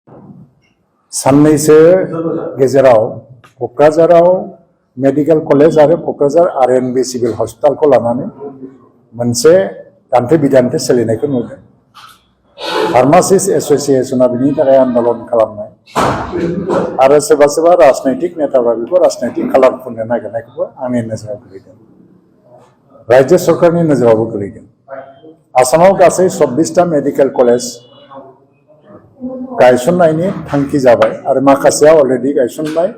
साननैसो गेजेराव क'क्राझाराव मेडिकेल कलेज आरो क'क्राझार RNB सिभिल हस्पिटालखौ लानानै मोनसे दान्थे बिदान्थे सोलिनायखौ नुदों। फार्मासिस्ट एस'सिएशना बिनि थाखाय आन्दलन खालामनाय आरो सोरबा सोरबा राजनैतिक नेताफ्रा बेखौ राजनैतिक खालार फुननो नागिरनायखौबो आंनि नोजोराव गोलैदों। राज्य सरकारनि नोजोरावबो गोलैदों। आसामाव गासै 24टा मेडिकेल कलेज गायसननायनि थांखि जाबाय आरो माखासेया अलरेडि गायसनबाय,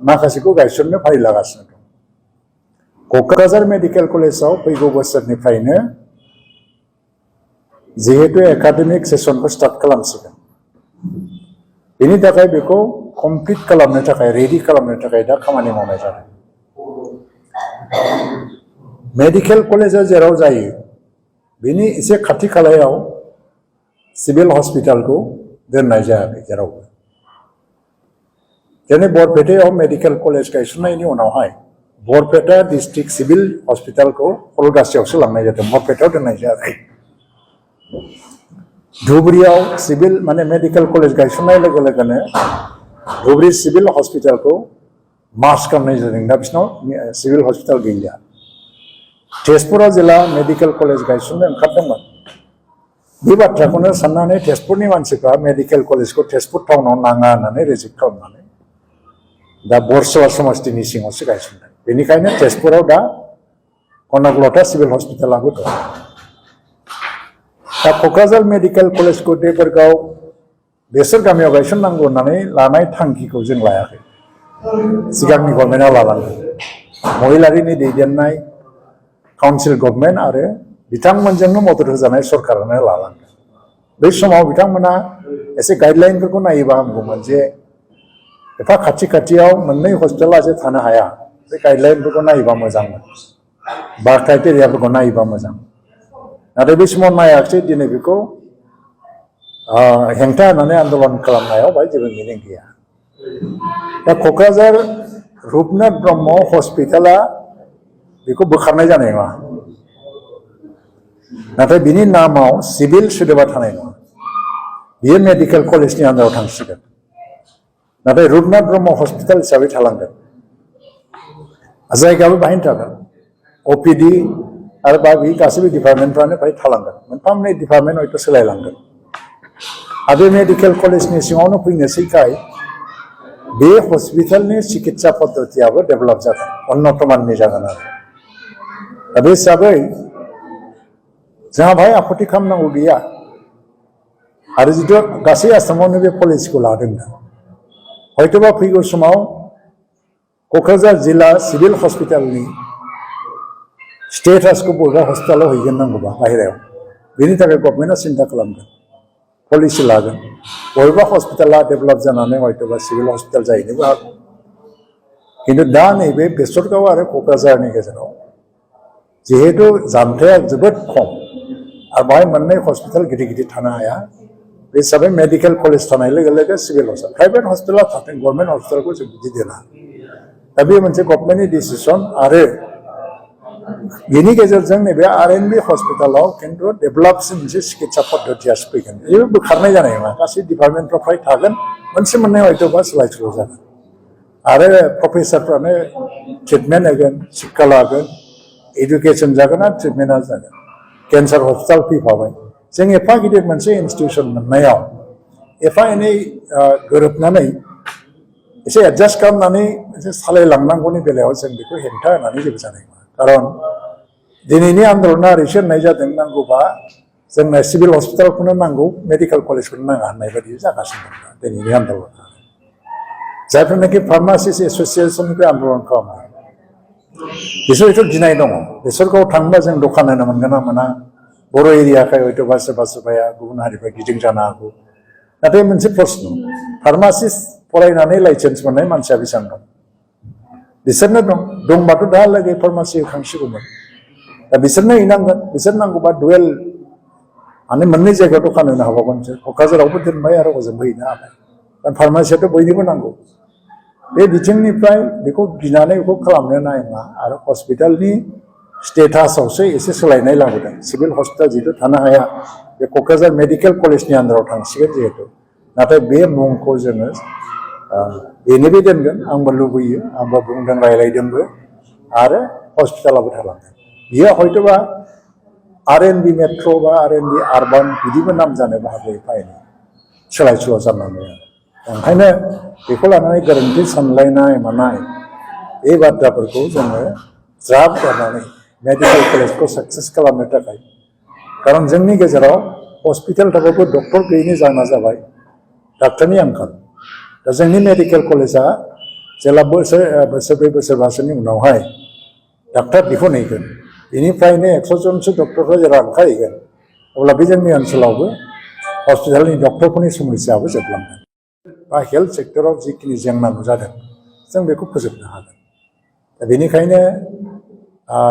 माखासेखौ गायसननो फारि लागासिनो दं। क'क्राझार मेडिकेल कलेजाव फैगौ बोसोरनिफ्रायनो जिहेतु एकाडेमिक सेसनखौ स्टार्ट खालामसिगोन, बेनि थाखाय बेखौ कमप्लिट खालामनो थाखाय रेडि खालामनो थाखाय दा खामानि मावनाय जादों। मेडिकेल कलेजा जेराव जायो बेनि एसे खाथि खालायाव सिभिल हस्पिटालखौ दोननाय जायाखै जेरावबो। जेरै बरपेटायाव मेडिकेल कलेज गायसननायनि उनावहाय बरपेटा डिस्ट्रिक्ट सिभिल हस्पिटालखौ कलगासियावसो लांनाय जादों, बरपेटायाव दोननाय जायाखै। धुबुरीयाव सिभिल माने मेडिकेल कलेज गायसननाय लोगो लोगोनो धुबुरी सिभिल हस्पिटालखौ मार्च खालामनाय जादों। दा बिसिनाव सिभिल हस्पिटाल गैलिया। तेजपुराव जेला मेडिकेल कलेज गायसननो ओंखारदोंमोन, बे बाथ्राखौनो साननानै तेजपुरनि मानसिफ्रा मेडिकेल कलेजखौ तेजपुर टाउनाव नाङा होननानै रिजेक्ट खालामनानै दा बरस'वा समस्तिनि सिङावसो गायसनदों। बेनिखायनो तेजपुराव दा कनकलता सिभिल हस्पिटालाबो दं। दा क'क्राझार मेडिकेल कलेजखौ देबोरगाव बेसोर गामियाव गायसननांगौ होननानै लानाय थांखिखौ जों लायाखै। सिगांनि गभर्नमेन्टआ लालांदों। महिलारिनि दैदेननाय काउन्सिल गभर्नमेन्ट आरो बिथांमोनजोंनो मदद होजानाय सरकारानो लालांदों। बै समाव बिथांमोना एसे गाइडलाइनफोरखौ नायोबा हामगौमोन जे एफा खाथि खाथियाव मोननै हस्पिटाला जे थानो हाया, बे गाइडलाइनफोरखौ नायोबा मोजांमोन बा क्राइटेरियाफोरखौ नायोबा मोजां। नाथाय बै समाव नायाखिसै। दिनै बेखौ हेंथा होनानै आन्दलन खालामनायाव बाहाय जेबो मिनिं गैया। दा क'क्राझार रुपनाथ ब्रह्म हस्पिटाला बेखौ बोखारनाय जानाय नङा, नाथाय बिनि नामाव सिभिल सोदोबा थानाय नङा। बियो मेडिकेल कलेजनि आन्दाराव थांसिगोन, नाथाय रुपनाथ ब्रह्म हस्पिटाल हिसाबै थालांगोन। जायगायाबो बाहायनो थागोन। OPD आरो बे गासैबो डिपार्टमेन्टफ्रानो बाहाय थालांगोन। मोनफा मोननै डिपार्टमेन्ट हयथ' सोलायलांगोन। आरो बे मेडिकेल कलेजनि सिङावनो फैनोसैखाय बे हस्पिटालनि सिकित्सा पद्धतियाबो डेभेलप जागोन, उन्नतमाननि जागोन आरो। दा बे हिसाबै जोंहा बाहाय आपत्ति खालामनांगौ गैया। आरो जिथु गासै आसामावनो बे पलिसिखौ लादों दा, हयथ'बा फैगौ समाव क'क्राझार जिल्ला सिभिल हस्पिटालनि स्टेटासखौ बबेबा हस्पिटालाव हैगोन नांगौबा बाहेरायाव, बेनि थाखाय गभर्नमेन्टआ सिन्था खालामगोन, पलिसि लागोन। बबेबा हस्पिटाला डेभेलप जानानै हयथ'बा सिभिल हस्पिटाल जाहैनोबो हागौ। खिन्थु दा नैबे बेसरगाव आरो क'क्राझारनि गेजेराव जिहेतु जानथाया जोबोद खम आरो बाहाय मोननै हस्पिटाल गिदिर गिदिर थानो हाया, बे हिसाबै मेडिकेल कलेज थानाय लोगो लोगो सिभिल हस्पिटाल, प्राइभेट हस्पिटाला थाथों, गभर्नमेन्ट हस्पिटालखौ जों बिदि दोना। दा बे मोनसे गभर्नमेन्टनि डिसिसन। आरो बेनि गेजेरजों नैबे RNB हस्पिटालाव खिन्थु डेभेलपसिन मोनसे सिकित्सा पद्धतियासो फैगोन। बेबो बोखारनाय जानाय नङा। गासै डिपार्टमेन्टफ्रा फ्राय थागोन, मोनसे मोननै हयथ'बा सोलाय सोल' जागोन। आरो प्रफेसारफ्रानो ट्रिटमेन्ट होगोन, शिक्षा लागोन, एडुकेसन जागोन आरो ट्रिटमेन्टआ जागोन। केन्सार हस्पिटाल फैफाबाय। जों एफा गिदिर मोनसे इनस्टिटिउसन मोननायाव एफा एनै गोरोबनानै एसे एडजास्ट खालामनानै एसे सालायलांनांगौनि बेलायाव जों बेखौ हेंथा होनानै जेबो जानाय नङा। खारन दिनैनि आन्दलना ओरैसो होननाय जादों, नांगौबा जोंनो सिभिल हस्पिटालखौनो नांगौ, मेडिकेल कलेजखौनो नाङा होननाय बायदि जागासिनो दं दिनैनि आन्दलना। जायफोरनाखि फार्मासिस्ट एस'सिएशननिफ्राय आन्दलन खालामदों बिसोरथ' गिनाय दङ। बेसरगाव थांबा जों दखान होनो मोनगोन ना मोना, बर' एरियाखाय हयथ'बा सोरबा सोरबाया गुबुन हारिफ्रा गिदिं जानो हागौ। नाथाय मोनसे प्रश्न, फार्मासिस्ट फरायनानै लाइसेन्स मोननाय मानसिया बेसेबां दं? बिसोरनो दं। दंबाथ' दाहालागै फार्मासि होखांसिगौमोन। दा बिसोरनो हैनांगोन। बिसोर नांगौबा डुवेल माने मोननै जायगायाव दखान होनो हाबावगोन। बिसोर क'क्राझारावबो दोनबाय आरो हजोंबो हैनो हाबाय। दा फार्मासियाथ' बयनोबो नांगौ। बे बिथिंनिफ्राय बेखौ गिनानै बेखौ खालामनो नाङा। आरो हस्पिटालनि स्टेटासावसो एसे सोलायनाय लाबोदों। सिभिल हस्पिटाल जिहेतु थानो हाया, बे क'क्राझार मेडिकेल कलेजनि आन्दाराव थांसिगोन जिहेतु। नाथाय बे मुंखौ जोङो बेनोबो दोनगोन आंबो लुबैयो आंबो बुंदों रायलायदोंबो आरो हस्पिटालाबो थालांगोन बियो हयतोबा RNB मेट्र' बा RNB आरबान बिदिबो नाम जानोबो हागौ एफा एनै सोलाय सोल' जानानै ओंखायनो बेखौ लानानै गोरोन्थि सानलायनाय मानाय बे बाथ्राफोरखौ जोङो ज्राब गारनानै मेडिकेल कलेजखौ साक्सेस खालामनो थाखाय खारन जोंनि गेजेराव हस्पिटाल थाबाबो डक्टर गैयैनि जाहोना जाबाय डाक्टारनि आंखाल दा जोंनि मेडिकेल कलेजा जेला बोसोरब्रै बोसोरबासोनि उनावहाय डाक्टार दिहुनहैगोन बेनिफ्रायनो 100 जनसो डक्टरफ्रा जेला ओंखारहैगोन अब्ला बे जोंनि ओनसोलावबो हस्पिटालनि डक्टरफोरनि समस्याबो जोबलांगोन बा हेल्थ सेक्टराव जिखिनि जेंना नुजादों जों बेखौ फोजोबनो हागोन दा बेनिखायनो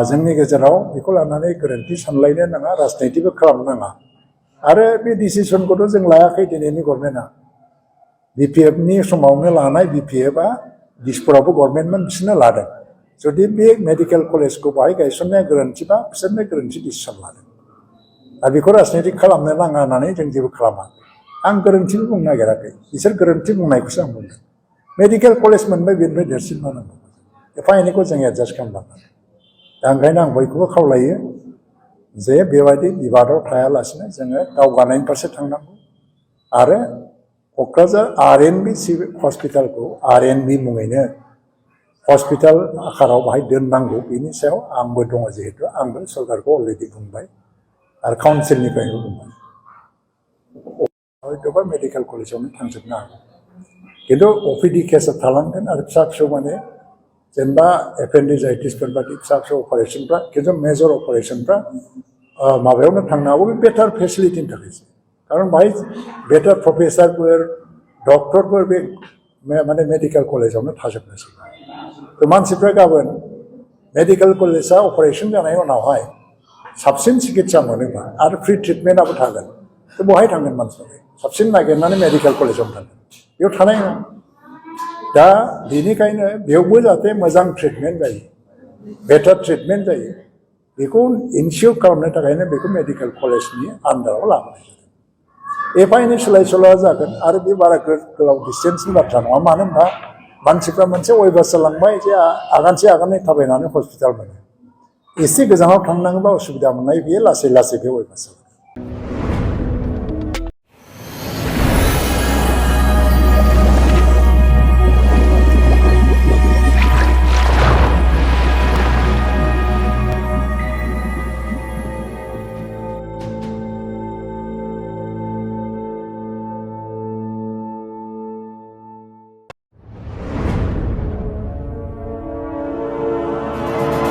जोंनि गेजेराव बेखौ लानानै गोरोन्थि सानलायनो नाङा राजनितिबो खालामनो नाङा आरो बे डिसिसनखौथ' जों लायाखै दिनैनि गभर्नमेन्टआ BPFनि समावनो लानाय BPFआ दिसपुरावबो गभर्नमेन्टमोन बिसोरनो लादों जुदि बे मेडिकेल कलेजखौ बाहाय गायसननाया गोरोन्थिबा बिसोरनो गोरोन्थि डिसिसन लादों दा बेखौ राजनिति खालामनो नाङा होननानै जों जेबो खालामा आं गोरोन्थिबो बुंनो नागिराखै बिसोर गोरोन्थि बुंनायखौसो आं बुंदों मेडिकेल कलेज मोनबाय बेनिफ्राय देरसिन मा नांगौ एफा एनैखौ जों एडजास्ट खालामनांगोन दा ओंखायनो आं बयखौबो खावलायो जे बेबायदि बिबादाव थायालासिनो जोङो दावगानायनि फारसे थांनांगौ आरो क'क्राझार RNB हस्पिटालखौ RNB मुङैनो हस्पिटाल आकाराव बाहाय दोननांगौ बेनि सायाव आंबो दङ जिहेतु आंबो सरकारखौ अलरेडि बुंबाय आरो काउन्सिलनिफ्रायबो बुंबाय हयतोबा मेडिकेल कलेजावनो थांजोबनो हागौ खिन्थु OPD केसा थालांगोन आरो फिसा फिसौ माने जेनेबा एपेन्डिसाइटिसफोर बादि फिसा फिसौ अपारेशनफ्रा खिन्थु मेजर अपारेशनफ्रा माबायावनो थांनो हागौ बे बेटार फेसिलिटिनि थाखायसो खारन बाहाय बेटार प्रफेसारफोर डक्टरफोर बे माने मेडिकेल कलेजावनो थाजोबनोसै थ' मानसिफ्रा गाबोन मेडिकेल कलेजा अपारेशन जानायनि उनावहाय साबसिन सिकित्सा मोनोबा आरो फ्रि ट्रिटमेन्टआबो थागोन थ' बहाय थांगोन मानसिफ्रा साबसिन नागिरनानै मेडिकेल कलेजाव थांगोन बेयाव थानाय नङा दा बेनिखायनो बेयावबो जाहाथे मोजां ट्रिटमेन्ट जायो बेटार ट्रिटमेन्ट जायो बेखौ इनसियर खालामनो थाखायनो बेखौ मेडिकेल कलेजनि आन्दाराव लाबोनाय जादों एफा एनै सोलाय सोल'आ जागोन आरो बे बारा गोलाव डिसटेन्सनि बाथ्रा नङा मानो होनबा मानसिफ्रा मोनसे अयभास जालांबाय जे आगानसे आगाननै थाबायनानै हस्पिटाल मोनो एसे गोजानाव थांनांगौबा उसुबिदा मोननाय बेयो लासै लासै बे अयभास जालांबाय